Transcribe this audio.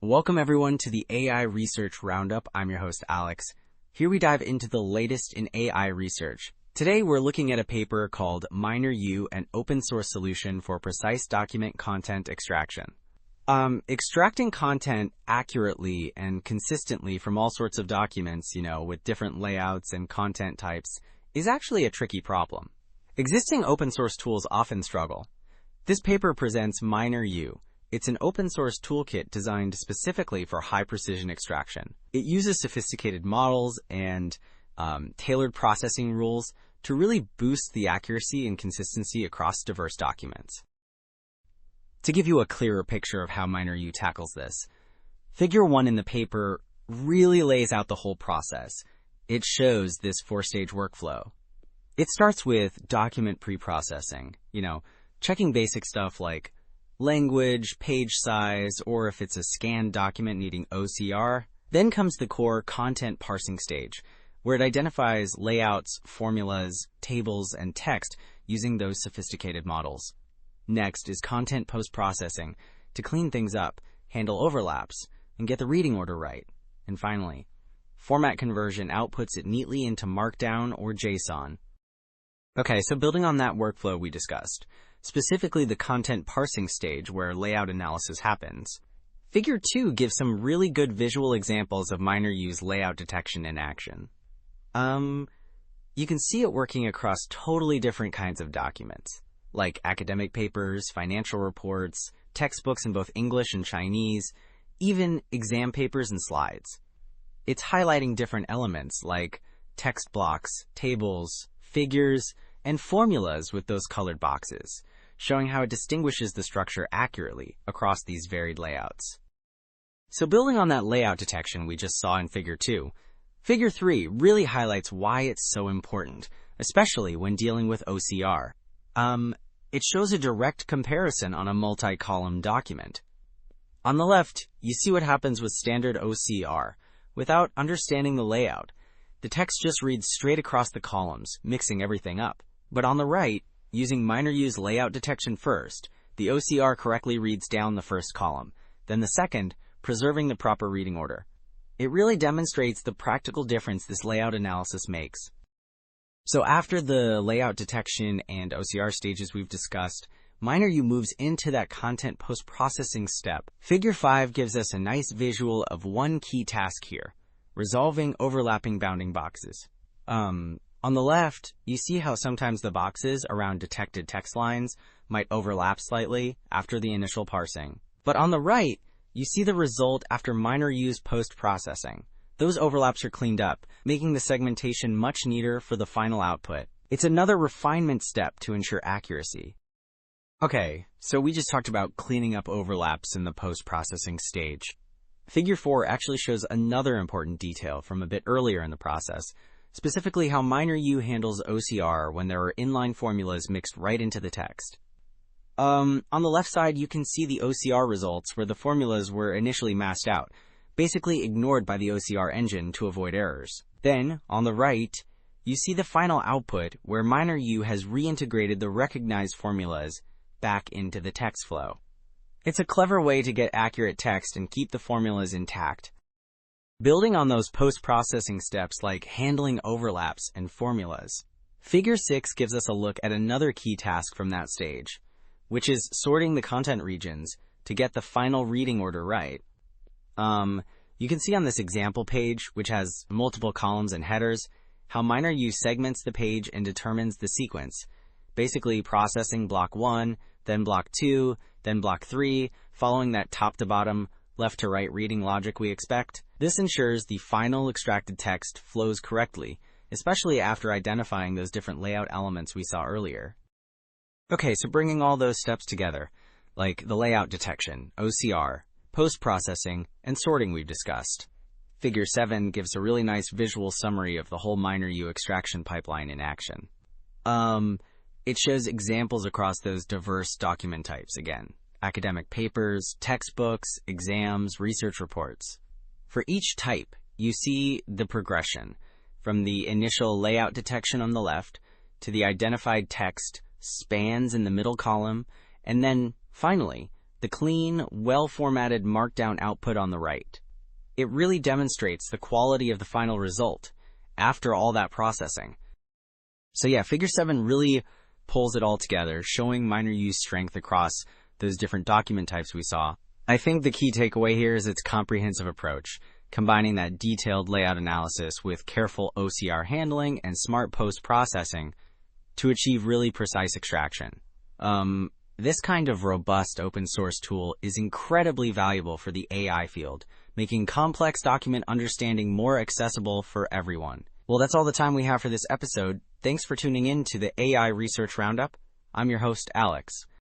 Welcome everyone to the AI Research Roundup. I'm your host, Alex. Here we dive into the latest in AI research. Today we're looking at a paper called MinerU, an open source solution for precise document content extraction. Extracting content accurately and consistently from all sorts of documents, with different layouts and content types, is actually a tricky problem. Existing open source tools often struggle. This paper presents MinerU. It's an open source toolkit designed specifically for high precision extraction. It uses sophisticated models and tailored processing rules to really boost the accuracy and consistency across diverse documents. To give you a clearer picture of how MinerU tackles this, Figure 1 in the paper really lays out the whole process. It shows this four-stage workflow. It starts with document pre-processing, checking basic stuff like language, page size, or if it's a scanned document needing OCR. Then comes the core content parsing stage, where it identifies layouts, formulas, tables, and text using those sophisticated models. Next is content post-processing to clean things up, handle overlaps, and get the reading order right. And finally, format conversion outputs it neatly into Markdown or JSON. Okay, so building on that workflow we discussed, specifically the content parsing stage where layout analysis happens, Figure 2 gives some really good visual examples of MinerU's layout detection in action. You can see it working across totally different kinds of documents, like academic papers, financial reports, textbooks in both English and Chinese, even exam papers and slides. It's highlighting different elements like text blocks, tables, figures, and formulas with those colored boxes, showing how it distinguishes the structure accurately across these varied layouts. So building on that layout detection we just saw in Figure 2, Figure 3 really highlights why it's so important, especially when dealing with OCR. It shows a direct comparison on a multi-column document. On the left, you see what happens with standard OCR. Without understanding the layout, the text just reads straight across the columns, mixing everything up. But on the right, using MinerU's layout detection first, the OCR correctly reads down the first column, then the second, preserving the proper reading order. It really demonstrates the practical difference this layout analysis makes. So after the layout detection and OCR stages we've discussed, MinerU moves into that content post-processing step. Figure 5 gives us a nice visual of one key task here, resolving overlapping bounding boxes. On the left, you see how sometimes the boxes around detected text lines might overlap slightly after the initial parsing. But on the right, you see the result after MinerU's post-processing. Those overlaps are cleaned up, making the segmentation much neater for the final output. It's another refinement step to ensure accuracy. Okay, so we just talked about cleaning up overlaps in the post-processing stage. Figure 4 actually shows another important detail from a bit earlier in the process, specifically how MinerU handles OCR when there are inline formulas mixed right into the text. On the left side, you can see the OCR results where the formulas were initially masked out, basically ignored by the OCR engine to avoid errors. Then, on the right, you see the final output where MinerU has reintegrated the recognized formulas back into the text flow. It's a clever way to get accurate text and keep the formulas intact. Building on those post-processing steps like handling overlaps and formulas, Figure 6 gives us a look at another key task from that stage, which is sorting the content regions to get the final reading order right. You can see on this example page, which has multiple columns and headers, how MinerU segments the page and determines the sequence, basically processing block 1, then block 2, then block 3, following that top-to-bottom, left-to-right reading logic we expect. This ensures the final extracted text flows correctly, especially after identifying those different layout elements we saw earlier. Okay, so bringing all those steps together, like the layout detection, OCR, post-processing, and sorting we've discussed, Figure 7 gives a really nice visual summary of the whole MinerU extraction pipeline in action. It shows examples across those diverse document types again. Academic papers, textbooks, exams, research reports. For each type, you see the progression, from the initial layout detection on the left to the identified text spans in the middle column, and then, finally, the clean, well-formatted Markdown output on the right. It really demonstrates the quality of the final result after all that processing. So yeah, Figure 7 really pulls it all together, showing MinerU's strength across those different document types we saw. I think the key takeaway here is its comprehensive approach, combining that detailed layout analysis with careful OCR handling and smart post-processing to achieve really precise extraction. This kind of robust open source tool is incredibly valuable for the AI field, making complex document understanding more accessible for everyone. Well, that's all the time we have for this episode. Thanks for tuning in to the AI Research Roundup. I'm your host, Alex.